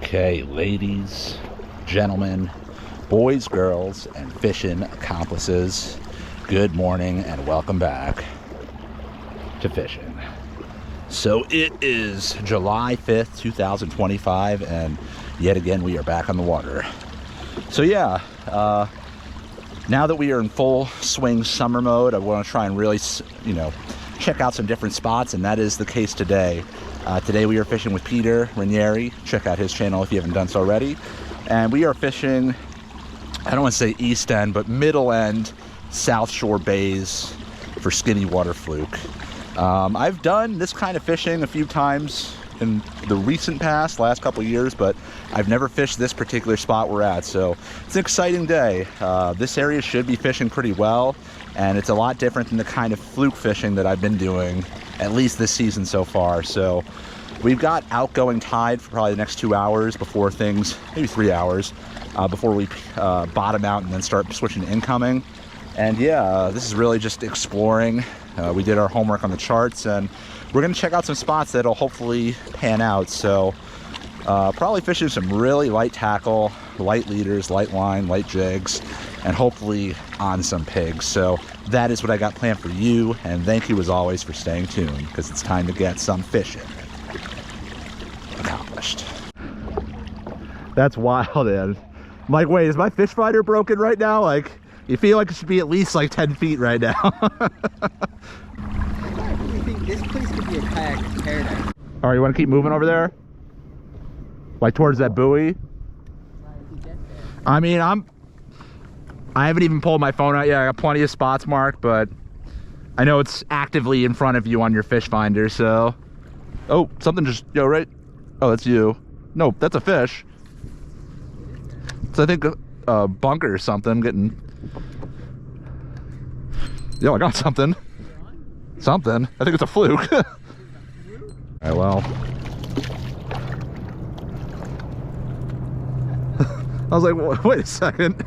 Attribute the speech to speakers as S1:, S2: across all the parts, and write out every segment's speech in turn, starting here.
S1: Okay, ladies, gentlemen, boys, girls, and fishing accomplices, good morning and welcome back to Fishin'. So it is July 5th, 2025, and yet again we are back on the water. So yeah, now that we are in full swing summer mode, I want to try and really, check out some different spots, and that is the case today. Today we are fishing with Peter Ranieri. Check out his channel if you haven't done so already. And we are fishing, I don't want to say east end, but middle end South Shore bays for skinny water fluke. I've done this kind of fishing a few times in the recent past, last couple of years, but I've never fished this particular spot we're at, so it's an exciting day. This area should be fishing pretty well, and it's a lot different than the kind of fluke fishing that I've been doing, at least this season so far. So we've got outgoing tide for probably the next 2 hours before things, maybe 3 hours, before we bottom out and then start switching to incoming. And yeah, this is really just exploring. We did our homework on the charts, and we're gonna check out some spots that'll hopefully pan out. So probably fishing some really light tackle, light leaders, light line, light jigs, and hopefully on some pigs. So that is what I got planned for you, and thank you as always for staying tuned, because it's time to get some fishing accomplished. That's wild, man. I'm like, wait, is my fish finder broken right now? Like, you feel like it should be at least like 10 feet right now.
S2: I really think this place could be a kayak paradise.
S1: All right, you want to keep moving over there? Like towards that buoy? I mean, I haven't even pulled my phone out yet. I got plenty of spots marked, but I know it's actively in front of you on your fish finder, so. Oh, something just, right? Oh, that's you. No, that's a fish. So I think a bunker or something getting. Yo, I got something. Something. I think it's a fluke. All right, well. I was like, wait a second.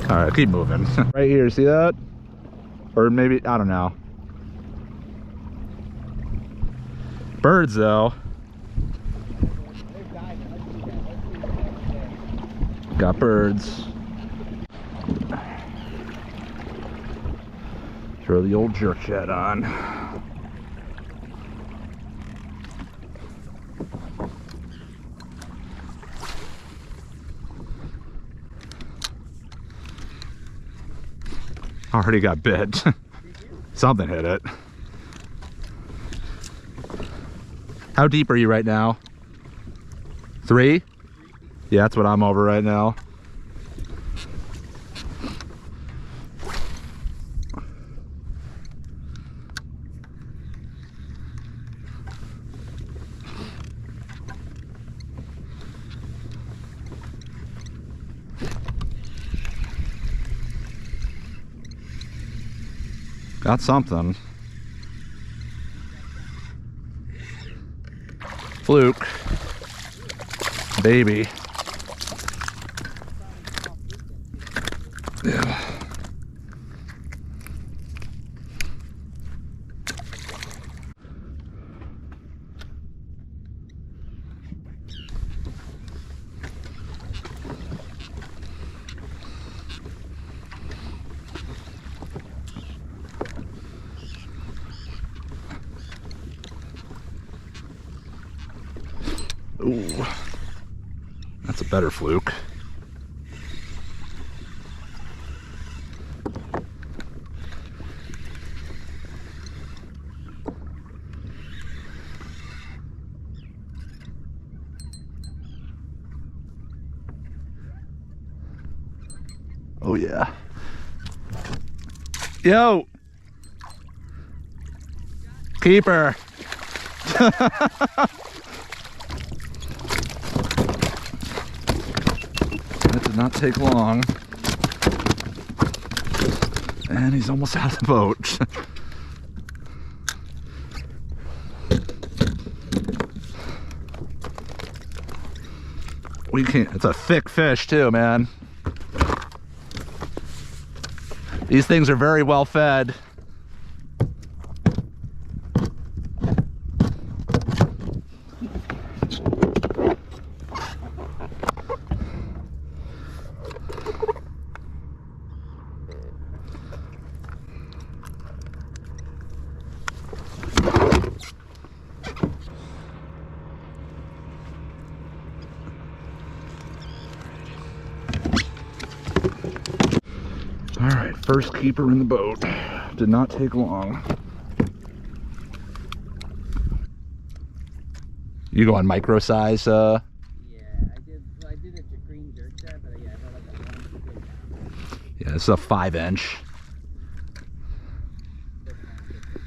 S1: All right, keep moving. Right here, see that? Or maybe, I don't know. Birds, though. Got birds. Throw the old jerk jet on. Already got bit. Something hit it. How deep are you right now? 3? Yeah, that's what I'm over right now. Got something. Fluke. Baby. Yeah. Ooh, that's a better fluke. Oh yeah. Yo! Keeper! That did not take long. And he's almost out of the boat. We can't, it's a thick fish too, man. These things are very well fed. First keeper in the boat. Did not take long. You go on micro size?
S2: Yeah, I did. Well, I did a green jerk set, but yeah, I held up at 1 good pound.
S1: Yeah, this is a 5-inch.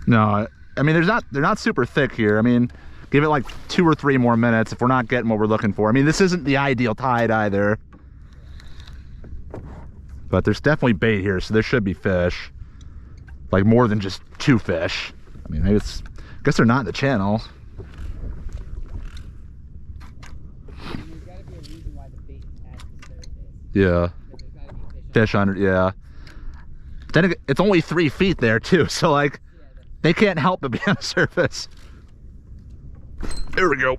S1: No, I mean they're not super thick here. I mean, give it like 2 or 3 more minutes if we're not getting what we're looking for. I mean, this isn't the ideal tide either. But there's definitely bait here, so there should be fish. Like more than just 2 fish. I mean, I guess they're not in the channel.
S2: I mean, there's gotta be a reason why the bait at the surface.
S1: Yeah.
S2: Because there's gotta be
S1: Fish under, yeah. Then it's only 3 feet there too, so like, they can't help but be on the surface. There we go.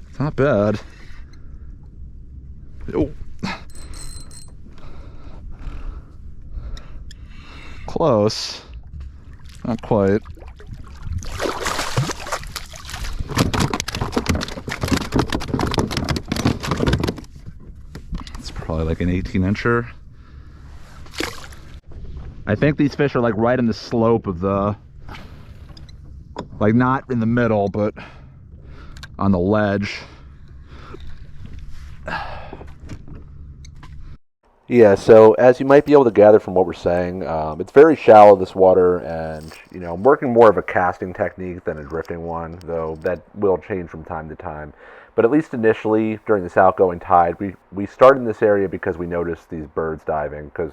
S1: It's not bad. Oh. Close. Not quite. It's probably like an 18-incher. I think these fish are like right in the slope of the, like not in the middle, but on the ledge. Yeah, so as you might be able to gather from what we're saying, it's very shallow, this water, and you know, I'm working more of a casting technique than a drifting one, though that will change from time to time. But at least initially, during this outgoing tide, we started in this area because we noticed these birds diving, because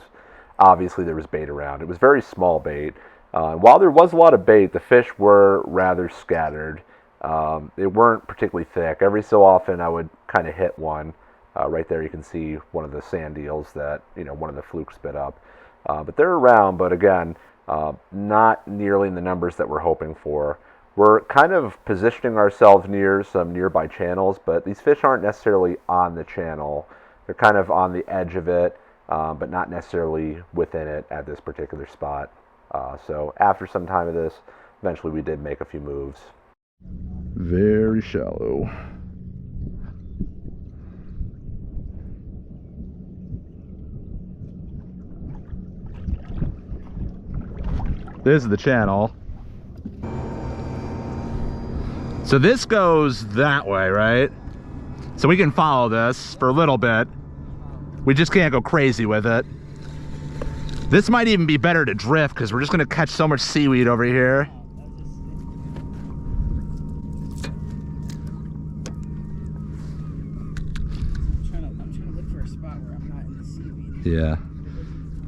S1: obviously there was bait around. It was very small bait. While there was a lot of bait, the fish were rather scattered. They weren't particularly thick. Every so often I would kind of hit one. Right there you can see one of the sand eels that, you know, one of the flukes spit up. But they're around, but again, not nearly in the numbers that we're hoping for. We're kind of positioning ourselves near some nearby channels, but these fish aren't necessarily on the channel. They're kind of on the edge of it, but not necessarily within it at this particular spot. So after some time of this, eventually we did make a few moves. Very shallow. This is the channel. So this goes that way, right? So we can follow this for a little bit. We just can't go crazy with it. This might even be better to drift because we're just going to catch so much seaweed over here.
S2: I'm trying to look for a spot where I'm not in the seaweed.
S1: Yeah.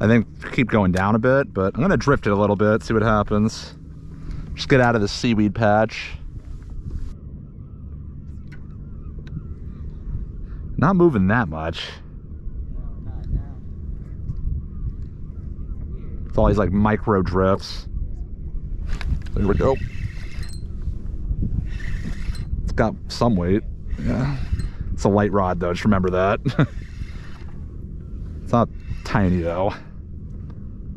S1: I think keep going down a bit, but I'm gonna drift it a little bit, see what happens. Just get out of the seaweed patch. Not moving that much.
S2: No, not now.
S1: It's all these like micro drifts. There we go. It's got some weight. Yeah. It's a light rod though, just remember that. It's not tiny though.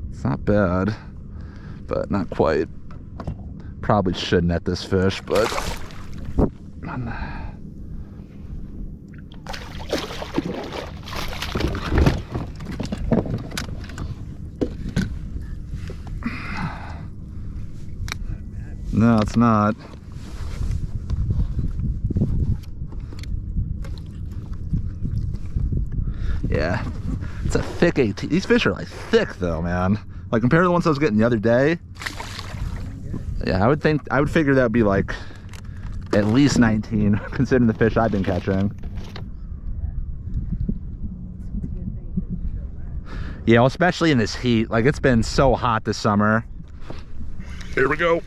S1: It's not bad, but not quite. Probably should net this fish, but no, it's not. Yeah, it's a thick 18. These fish are like thick though, man. Like compared to the ones I was getting the other day. Yeah, I would figure that would be like at least 19, considering the fish I've been catching. Yeah, well, especially in this heat. Like it's been so hot this summer. Here we go.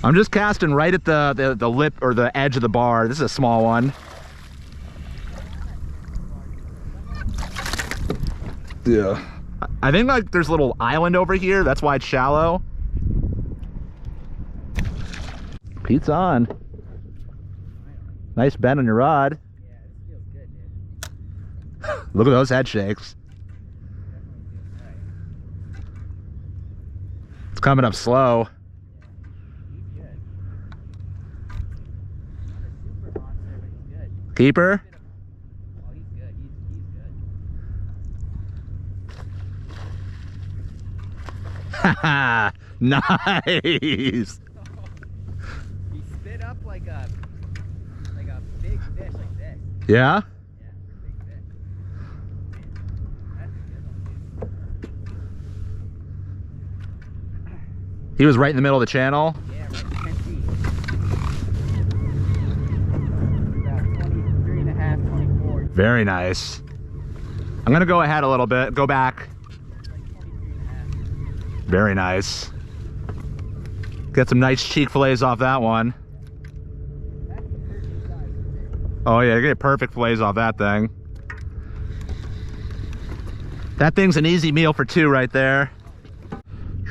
S1: I'm just casting right at the lip or the edge of the bar. This is a small one. Yeah. I think like there's a little island over here. That's why it's shallow. Pete's on. Nice bend on your rod.
S2: Yeah, this feels good, dude.
S1: Look at those head shakes. It's coming up slow. Keeper?
S2: Oh, he's good. He's good.
S1: Haha, nice.
S2: He spit up like a big fish like this.
S1: Yeah?
S2: Yeah, big fish. That's a good one, dude.
S1: He was right in the middle of the channel.
S2: Yeah, right 10 feet. About 23 and a half, 24.
S1: Very nice. I'm gonna go ahead a little bit, go back.
S2: It's like 23 and a half.
S1: Very nice. Get some nice cheek fillets off that one.
S2: That's the perfect size for fish.
S1: Oh yeah, you get perfect fillets off that thing. That thing's an easy meal for two right there.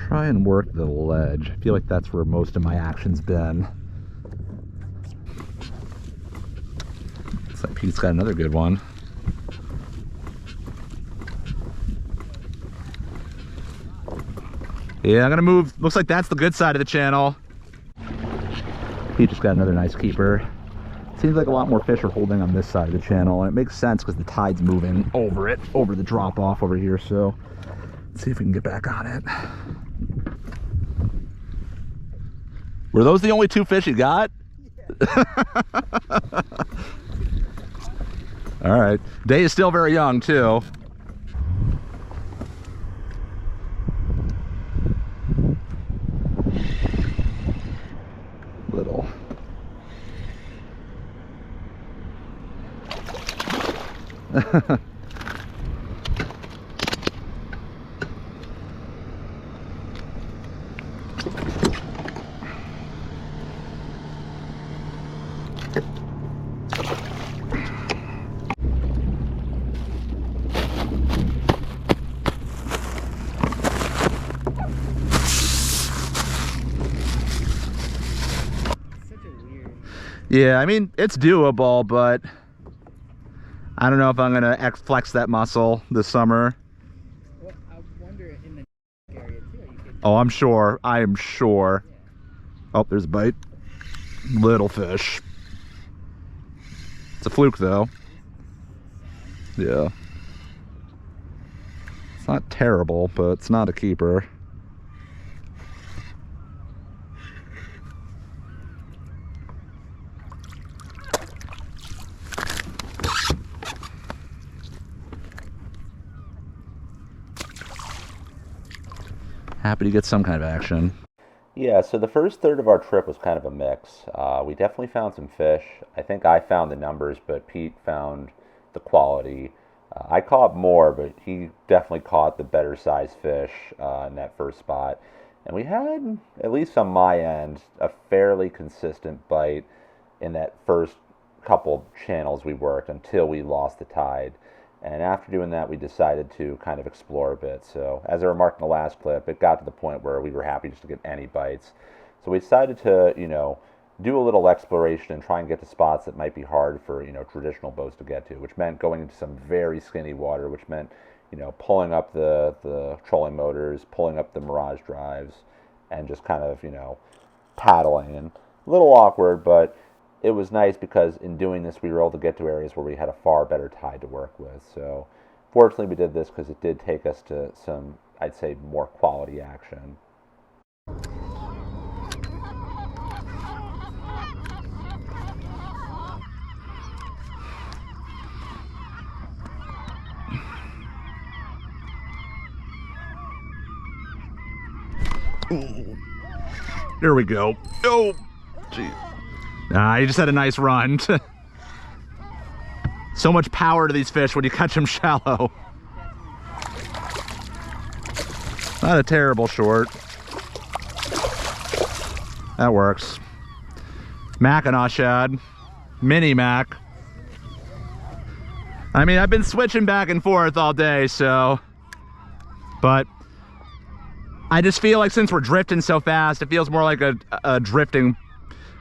S1: Try and work the ledge. I feel like that's where most of my action's been. Looks like Pete's got another good one. Yeah, I'm gonna move. Looks like that's the good side of the channel. Pete just got another nice keeper. Seems like a lot more fish are holding on this side of the channel, and it makes sense because the tide's moving over it, over the drop off over here. So let's see if we can get back on it. Were those the only two fish you got? Yeah. All right. Day is still very young too. Little. Yeah, I mean, it's doable, but I don't know if I'm gonna flex that muscle this summer.
S2: Well, I wonder in the area too. You could...
S1: Oh, I'm sure. I am sure.
S2: Yeah.
S1: Oh, there's a bite. Little fish. It's a fluke, though. Yeah. It's not terrible, but it's not a keeper. Happy to get some kind of action. Yeah, so the first third of our trip was kind of a mix. We definitely found some fish. I think I found the numbers, but Pete found the quality. I caught more, but he definitely caught the better sized fish in that first spot. And we had, at least on my end, a fairly consistent bite in that first couple channels we worked until we lost the tide. And after doing that, we decided to kind of explore a bit. So as I remarked in the last clip, it got to the point where we were happy just to get any bites. So we decided to, do a little exploration and try and get to spots that might be hard for, traditional boats to get to, which meant going into some very skinny water, which meant, pulling up the trolling motors, pulling up the Mirage drives, and just kind of, paddling. And a little awkward, but it was nice because in doing this, we were able to get to areas where we had a far better tide to work with. So fortunately, we did this because it did take us to some, I'd say, more quality action. Ooh. There we go. Oh, geez. He just had a nice run. So much power to these fish when you catch them shallow. Not a terrible short. That works. Mackinaw shad. Mini Mac. I mean, I've been switching back and forth all day, so... But... I just feel like since we're drifting so fast, it feels more like a drifting...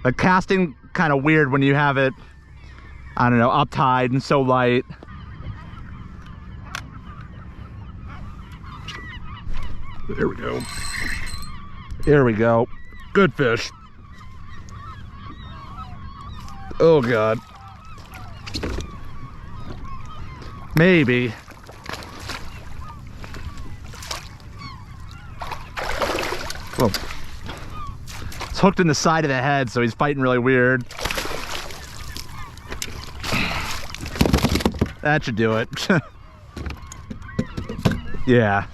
S1: Like casting kind of weird when you have it, I don't know, up tide and so light. There we go. There we go. Good fish. Oh God. Maybe. Whoa. It's hooked in the side of the head, so he's fighting really weird. That should do it. Yeah.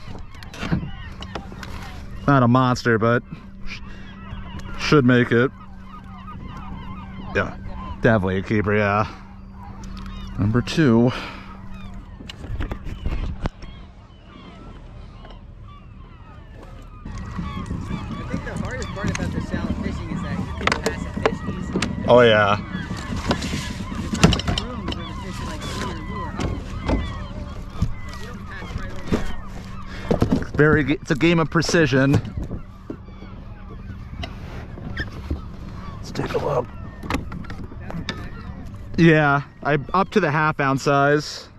S1: Not a monster, but should make it. Yeah, definitely a keeper, yeah. Number 2.
S2: I think the hardest part about the shallow fishing is that you can pass a fish easily.
S1: Oh yeah.
S2: There's not much room for the fish to like see your lure up. Like, you don't pass right over that.
S1: It's a game of precision. Let's take a look. Yeah, I'm up to the half-ounce size.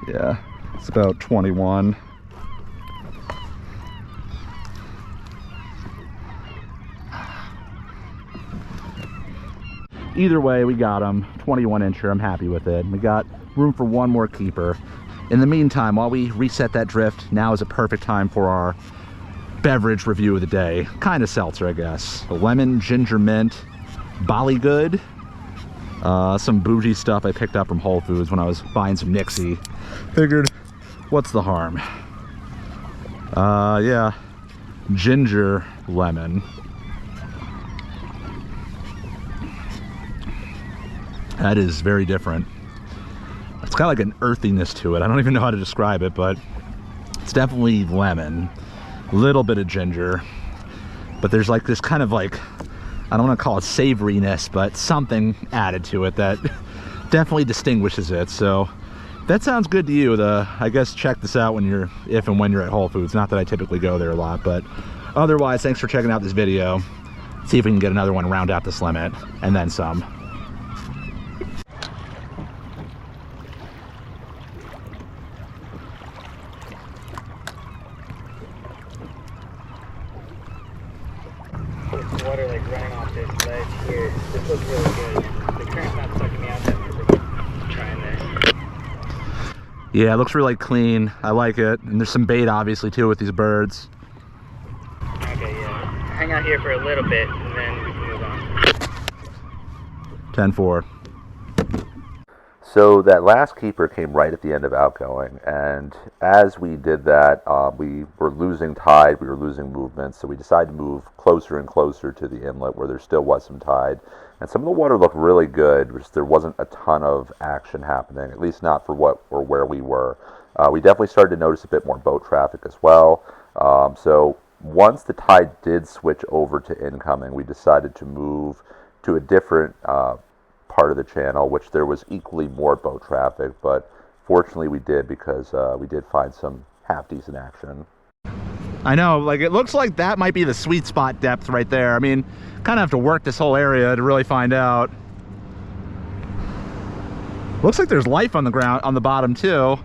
S1: Yeah, it's about 21. Either way, we got him. 21 incher, I'm happy with it. We got room for one more keeper. In the meantime, while we reset that drift, now is a perfect time for our beverage review of the day. Kind of seltzer, I guess. A lemon, ginger mint, Bollygood. Some bougie stuff I picked up from Whole Foods when I was buying some Nixie. Figured, what's the harm? Yeah, ginger lemon. That is very different. It's got like an earthiness to it. I don't even know how to describe it, but it's definitely lemon. A little bit of ginger. But there's like this kind of like, I don't want to call it savoriness, but something added to it that definitely distinguishes it. So that sounds good to you. I guess check this out when if and when you're at Whole Foods. Not that I typically go there a lot, but otherwise, thanks for checking out this video. See if we can get another one round out this limit and then some.
S2: Water like running off this ledge here. This looks really good. The current's not sucking me out that much. I'm trying this.
S1: Yeah, it looks really clean. I like it. And there's some bait obviously too with these birds.
S2: Okay, yeah. Hang out here for a little bit and then we can move on.
S1: 10-4.
S3: So that last keeper came right at the end of outgoing, and as we did that, we were losing tide, we were losing movement, so we decided to move closer and closer to the inlet where there still was some tide. And some of the water looked really good, which there wasn't a ton of action happening, at least not for what or where we were. We definitely started to notice a bit more boat traffic as well. So once the tide did switch over to incoming, we decided to move to a different part of the channel, which there was equally more boat traffic, but fortunately we did because we did find some half-decent action.
S1: I know, like it looks like that might be the sweet spot depth right there. I mean, kind of have to work this whole area to really find out. Looks like there's life on the ground, on the bottom too.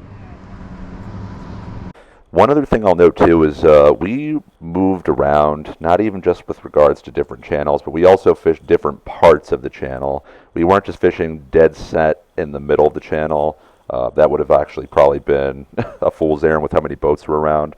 S3: One other thing I'll note too is we moved around, not even just with regards to different channels, but we also fished different parts of the channel. We weren't just fishing dead set in the middle of the channel. That would have actually probably been a fool's errand with how many boats were around.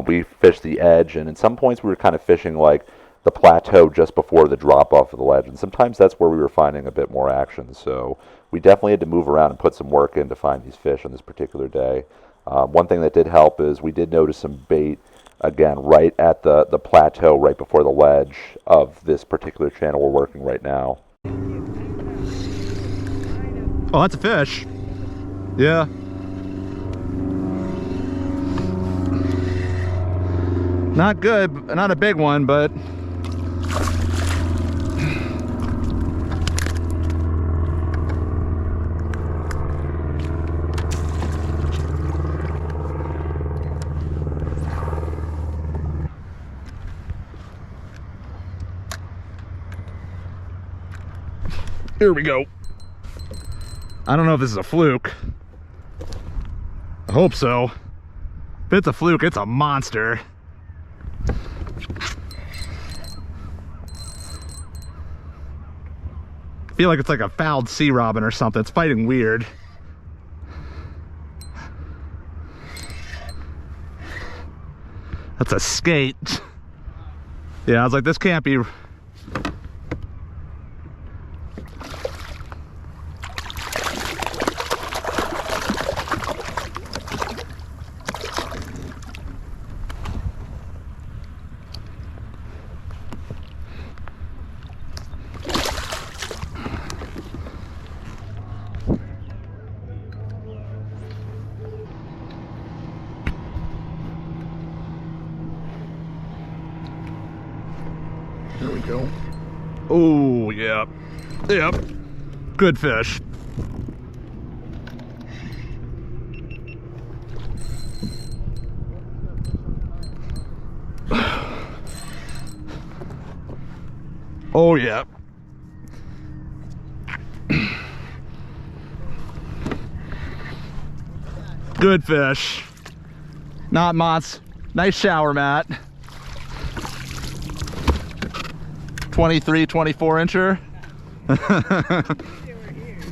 S3: We fished the edge, and in some points we were kind of fishing like the plateau just before the drop off of the ledge, and sometimes that's where we were finding a bit more action. So we definitely had to move around and put some work in to find these fish on this particular day. One thing that did help is we did notice some bait, again, right at the plateau, right before the ledge of this particular channel we're working right now.
S1: Oh, that's a fish. Yeah. Not good, not a big one, but here we go. I don't know if this is a fluke. I hope so. If it's a fluke, it's a monster. feel like it's like a fouled sea robin or something. It's fighting weird. That's a skate. Yeah, I was like, this can't be. There we go. Oh, yeah. Yep. Good fish. Oh, yeah. Good fish. Not Mott's. Nice shower, Matt. 23, 24 incher.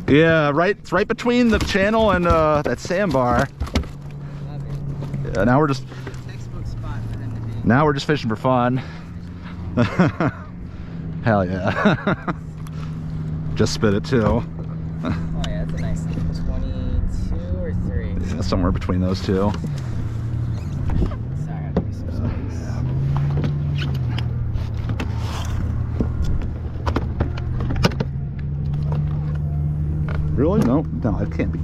S1: Yeah, right. It's right between the channel and that sandbar. Yeah, now we're just.
S2: Textbook spot for them to be.
S1: Now we're just fishing for fun. Hell yeah. Just spit it too.
S2: Oh yeah, that's a nice 22 or 3.
S1: Yeah, somewhere between those two.
S2: Sorry, I have to be some space.
S1: Really? No, it can't be.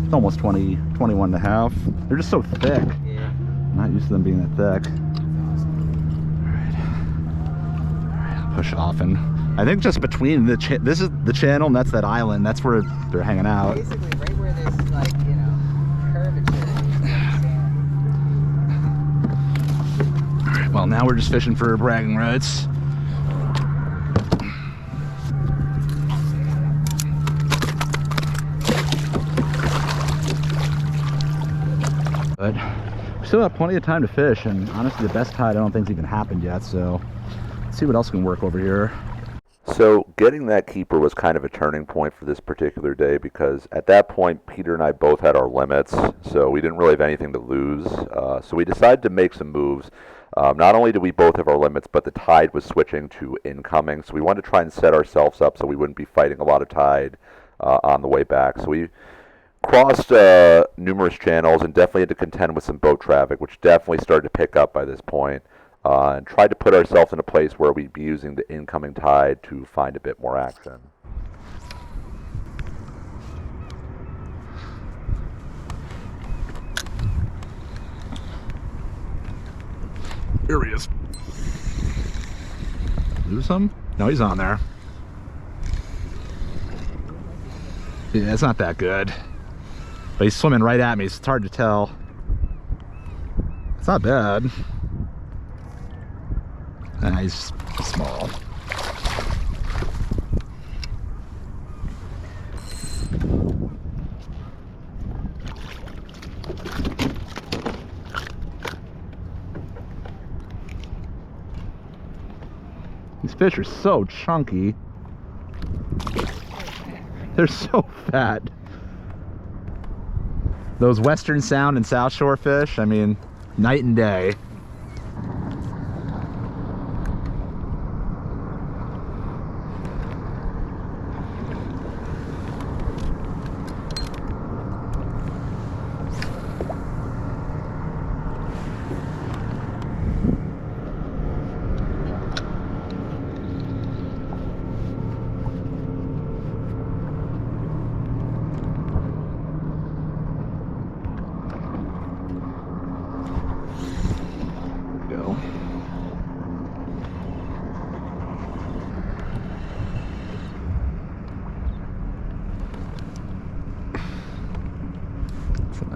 S1: It's almost 20, 21 and a half. They're just so thick.
S2: Yeah.
S1: I'm not used to them being that thick.
S2: That's awesome.
S1: All right, push off, and I think just between this is the channel and that's that island. That's where they're hanging out.
S2: Basically, right where this, like, you know, curvature is.
S1: All right, well, now we're just fishing for bragging rights. But we still have plenty of time to fish, and honestly the best tide I don't think's even happened yet, so let's see what else can work over here.
S3: So getting that keeper was kind of a turning point for this particular day, because at that point Peter and I both had our limits, so we didn't really have anything to lose. So we decided to make some moves. Not only did we both have our limits, but the tide was switching to incoming, so we wanted to try and set ourselves up so we wouldn't be fighting a lot of tide on the way back. So we crossed numerous channels and definitely had to contend with some boat traffic, which definitely started to pick up by this point, and tried to put ourselves in a place where we'd be using the incoming tide to find a bit more action.
S1: Here he is. Lose him? No, he's on there. Yeah, it's not that good. But he's swimming right at me, so it's hard to tell. It's not bad. And he's small. These fish are so chunky. They're so fat. Those Western Sound and South Shore fish, I mean, night and day.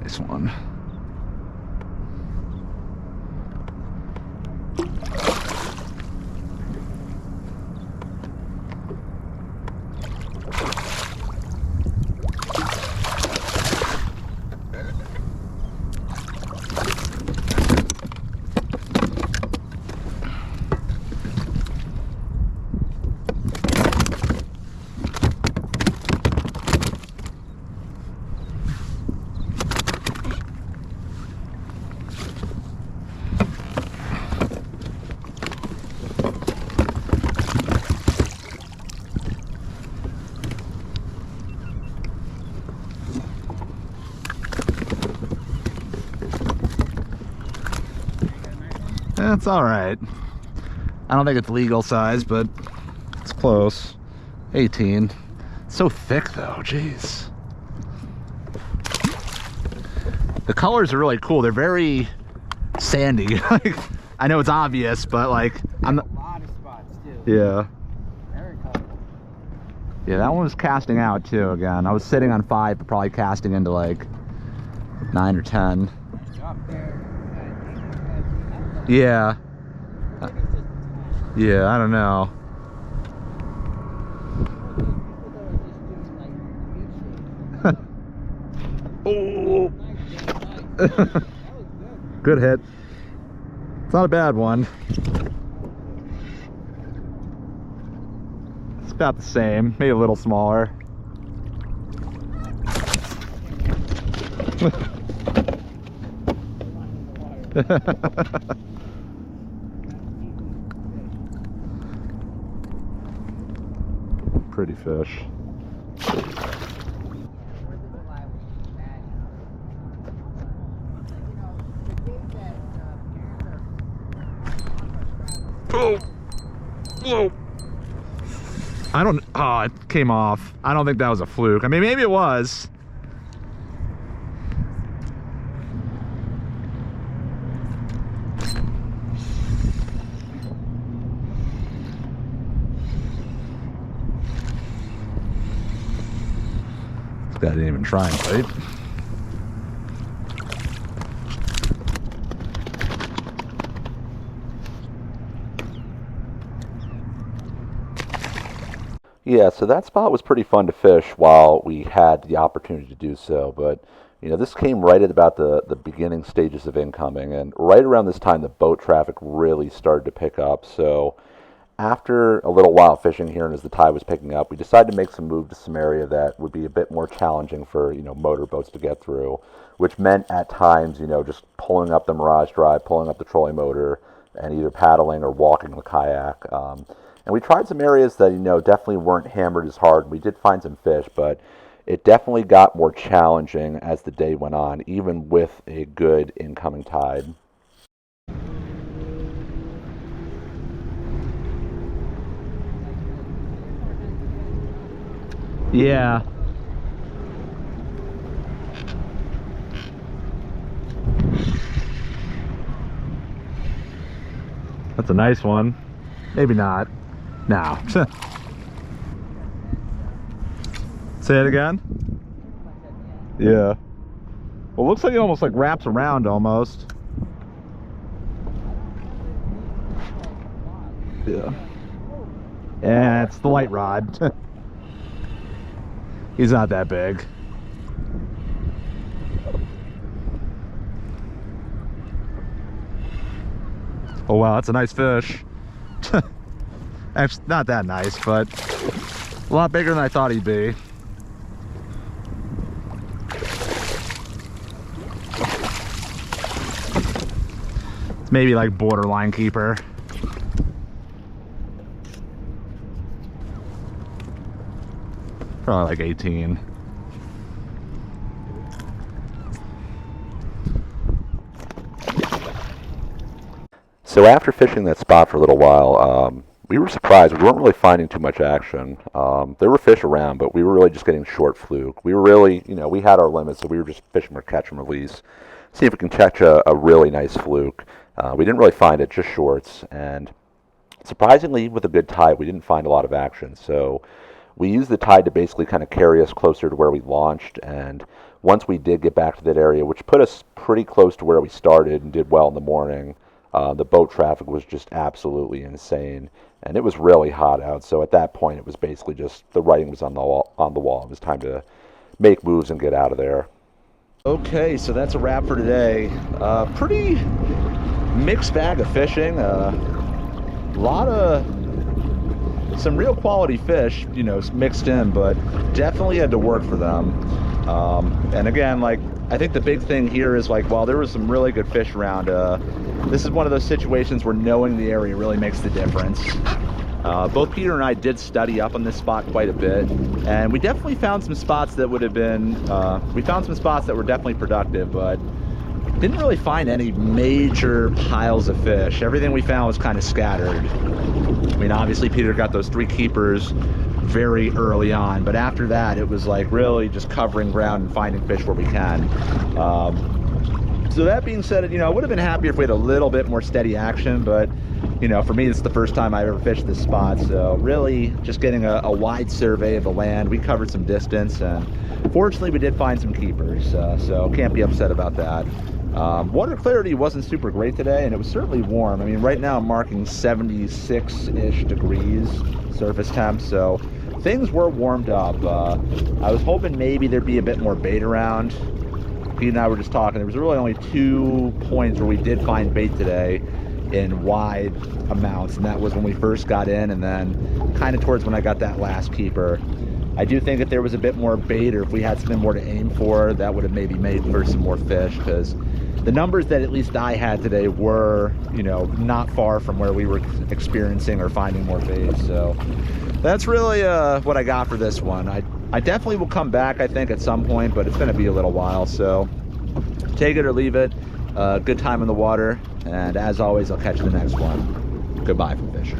S1: Nice one. It's all right. I don't think it's legal size, but it's close. 18. It's so thick though, jeez. The colors are really cool. They're very sandy. Like, I know it's obvious, but like I'm not.
S2: A lot of spots too.
S1: Yeah.
S2: Very colorful.
S1: Yeah, that one was casting out too. Again, I was sitting on 5, but probably casting into like 9 or 10.
S2: Up there.
S1: Yeah.
S2: I think it's just
S1: Yeah, I don't know. Oh. Good hit. It's not a bad one. It's about the same, maybe a little smaller. Pretty fish. Oh, whoa. I don't, oh, it came off. I don't think that was a fluke. I mean, maybe it was. This guy didn't even try and bite.
S3: Yeah, so that spot was pretty fun to fish while we had the opportunity to do so. But, you know, this came right at about the beginning stages of incoming. And right around this time, the boat traffic really started to pick up. So after a little while fishing here and as the tide was picking up, we decided to make some move to some area that would be a bit more challenging for, you know, motorboats to get through, which meant at times, you know, just pulling up the Mirage Drive, pulling up the trolley motor, and either paddling or walking the kayak. And we tried some areas that, you know, definitely weren't hammered as hard. We did find some fish, but it definitely got more challenging as the day went on, even with a good incoming tide.
S1: Yeah. That's a nice one. Maybe not. No. Say it again? Yeah. Well, looks like it almost like wraps around almost. Yeah. Yeah, it's the light rod. He's not that big. Oh wow, that's a nice fish. Actually, not that nice, but a lot bigger than I thought he'd be. It's maybe like borderline keeper. Probably like 18.
S3: So after fishing that spot for a little while, we were surprised. We weren't really finding too much action. There were fish around, but we were really just getting short fluke. We were really, you know, we had our limits, so we were just fishing for catch and release. See if we can catch a really nice fluke. We didn't really find it, just shorts. And surprisingly, with a good tide, we didn't find a lot of action. So we used the tide to basically kind of carry us closer to where we launched. And once we did get back to that area, which put us pretty close to where we started and did well in the morning, the boat traffic was just absolutely insane. And it was really hot out, so at that point it was basically just the writing was on the wall. It was time to make moves and get out of there.
S1: Okay, so that's a wrap for today. Pretty mixed bag of fishing. Lot of some real quality fish, you know, mixed in, but definitely had to work for them. And again, like, I think the big thing here is, like, while there was some really good fish around, this is one of those situations where knowing the area really makes the difference. Both Peter and I did study up on this spot quite a bit, and we definitely found some spots that would have been, we found some spots that were definitely productive, but didn't really find any major piles of fish. Everything we found was kind of scattered. I mean, obviously Peter got those 3 keepers very early on, but after that it was like really just covering ground and finding fish where we can. So that being said, you know, I would have been happier if we had a little bit more steady action, but you know, for me, this is the first time I've ever fished this spot, so really just getting a wide survey of the land. We covered some distance, and fortunately we did find some keepers, so can't be upset about that. Water clarity wasn't super great today, and it was certainly warm. I mean, right now I'm marking 76-ish degrees surface temp, so things were warmed up. I was hoping maybe there'd be a bit more bait around. Pete and I were just talking. There was really only 2 points where we did find bait today in wide amounts, and that was when we first got in, and then kind of towards when I got that last keeper. I do think if there was a bit more bait, or if we had something more to aim for, that would have maybe made for some more fish, because the numbers that at least I had today were, you know, not far from where we were experiencing or finding more bait. So that's really what I got for this one. I definitely will come back, I think, at some point, but it's going to be a little while, so take it or leave it. Good time in the water, and as always, I'll catch you in the next one. Goodbye from Fishin.